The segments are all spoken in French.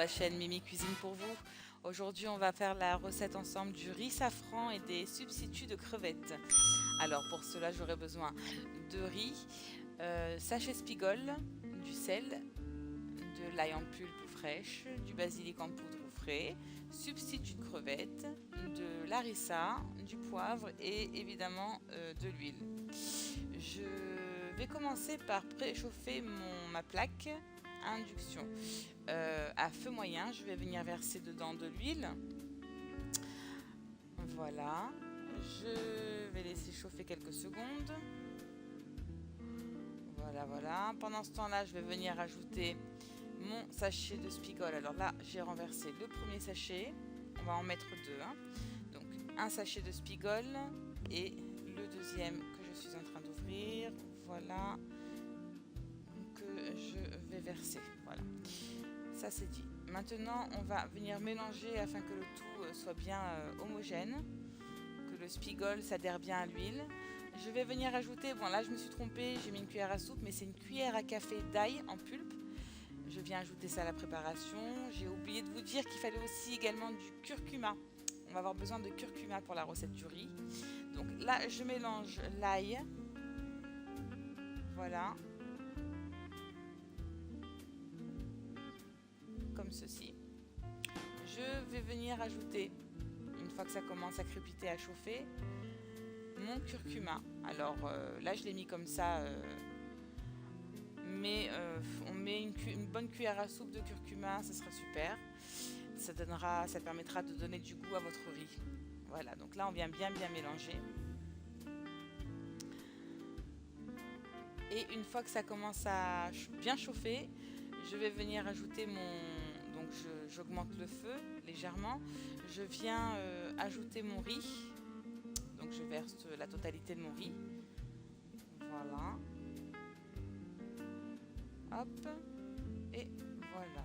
la chaîne Mimi Cuisine pour vous. Aujourd'hui, on va faire la recette ensemble du riz safran et des substituts de crevettes. Alors pour cela, j'aurai besoin de riz, sachet Spigol, du sel, de l'ail en pulpe ou fraîche, du basilic en poudre ou frais, substitut de crevettes, de l'harissa, du poivre et évidemment de l'huile. Je vais commencer par préchauffer ma plaque à induction à feu moyen. Je vais venir verser dedans de l'huile. Voilà, je vais laisser chauffer quelques secondes. Voilà. Pendant ce temps-là, je vais venir ajouter mon sachet de Spigol. Alors là, j'ai renversé le premier sachet. On va en mettre deux. Donc, un sachet de Spigol et le deuxième que je suis en train d'ouvrir. Voilà. Que je vais verser. Voilà. Ça, c'est dit. Maintenant, on va venir mélanger afin que le tout soit bien homogène. Que le Spigol s'adhère bien à l'huile. Je vais venir ajouter, bon là je me suis trompée, j'ai mis une cuillère à soupe, mais c'est une cuillère à café d'ail en pulpe. Je viens ajouter ça à la préparation. J'ai oublié de vous dire qu'il fallait aussi également du curcuma. On va avoir besoin de curcuma pour la recette du riz. Donc là je mélange l'ail. Voilà. Comme ceci. Je vais venir ajouter, une fois que ça commence à crépiter, à chauffer, mon curcuma. Alors là je l'ai mis comme ça, mais on met une bonne cuillère à soupe de curcuma, ça sera super. Ça permettra de donner du goût à votre riz. Voilà, donc là on vient bien mélanger. Et une fois que ça commence à bien chauffer, je vais venir ajouter donc j'augmente le feu légèrement. Je viens ajouter mon riz. Donc je verse la totalité de mon riz. Voilà. Hop. Et voilà.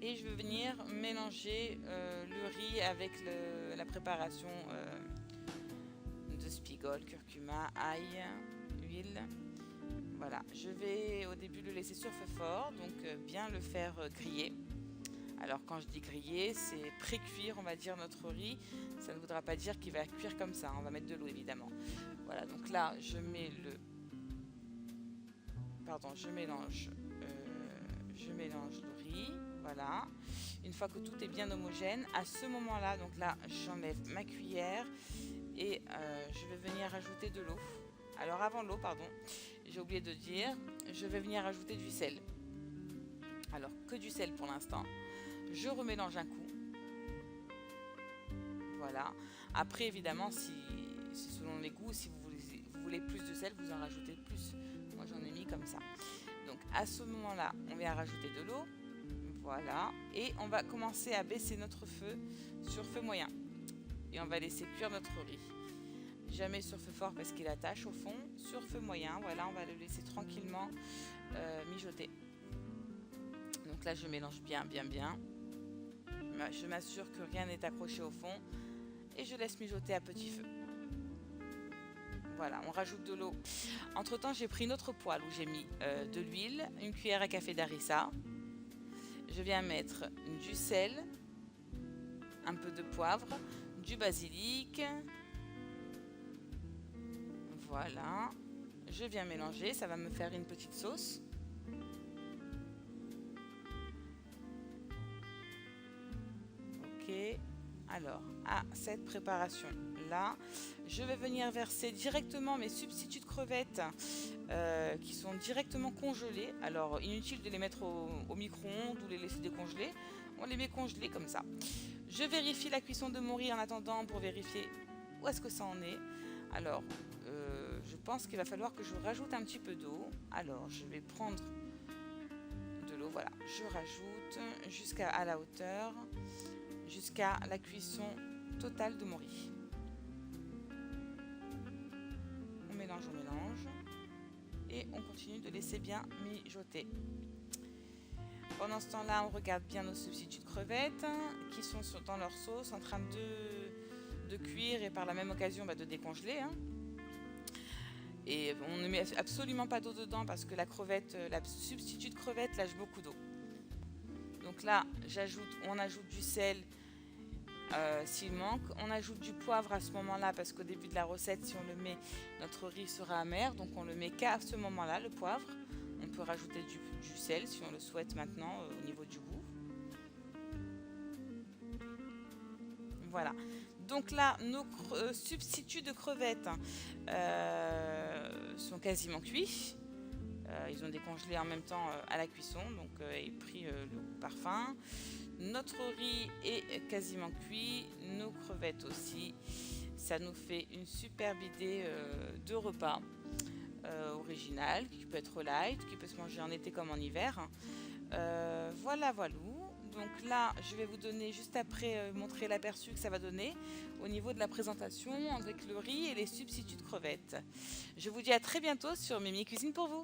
Et je vais venir mélanger le riz avec la préparation de Spigol, curcuma, ail, huile. Voilà. Je vais au début le laisser sur feu fort, donc bien le faire griller. Alors quand je dis griller, c'est pré-cuire, on va dire, notre riz. Ça ne voudra pas dire qu'il va cuire comme ça, on va mettre de l'eau évidemment. Voilà, donc là je mets je mélange le riz. Voilà. Une fois que tout est bien homogène, à ce moment-là, donc là j'enlève ma cuillère et je vais venir ajouter de l'eau. Alors avant l'eau, j'ai oublié de dire, je vais venir ajouter du sel. Alors que du sel pour l'instant. Je remélange un coup. Voilà. Après, évidemment, si selon les goûts, si vous voulez plus de sel, vous en rajoutez plus. Moi, j'en ai mis comme ça. Donc, à ce moment-là, on vient rajouter de l'eau. Voilà. Et on va commencer à baisser notre feu sur feu moyen. Et on va laisser cuire notre riz. Jamais sur feu fort parce qu'il attache au fond. Sur feu moyen, voilà, on va le laisser tranquillement mijoter. Donc là, je mélange bien. Je m'assure que rien n'est accroché au fond et je laisse mijoter à petit feu. Voilà, on rajoute de l'eau. Entre temps, j'ai pris une autre poêle où j'ai mis de l'huile, une cuillère à café d'harissa. Je viens mettre du sel, un peu de poivre, du basilic. Voilà, je viens mélanger, ça va me faire une petite sauce. Alors, à cette préparation là, je vais venir verser directement mes substituts de crevettes qui sont directement congelés. Alors, inutile de les mettre au micro-ondes ou les laisser décongeler. On les met congelés comme ça. Je vérifie la cuisson de mon riz en attendant pour vérifier où est-ce que ça en est. Alors, je pense qu'il va falloir que je rajoute un petit peu d'eau. Alors, je vais prendre de l'eau. Voilà, je rajoute jusqu'à la hauteur. Jusqu'à la cuisson totale de mon riz. On mélange et on continue de laisser bien mijoter. Pendant ce temps-là, on regarde bien nos substituts de crevettes qui sont dans leur sauce en train de cuire et par la même occasion de décongeler. Et on ne met absolument pas d'eau dedans parce que la substitut de crevette lâche beaucoup d'eau. Donc là, on ajoute du sel s'il manque. On ajoute du poivre à ce moment-là parce qu'au début de la recette, si on le met, notre riz sera amer. Donc on le met qu'à ce moment-là, le poivre. On peut rajouter du sel si on le souhaite maintenant au niveau du goût. Voilà. Donc là, nos substituts de crevettes sont quasiment cuits. Ils ont décongelé en même temps à la cuisson, donc et pris le parfum. Notre riz est quasiment cuit, nos crevettes aussi. Ça nous fait une superbe idée de repas original, qui peut être light, qui peut se manger en été comme en hiver. Voilà. Donc là, je vais vous donner juste après montrer l'aperçu que ça va donner au niveau de la présentation avec le riz et les substituts de crevettes. Je vous dis à très bientôt sur Mimi Cuisine pour vous.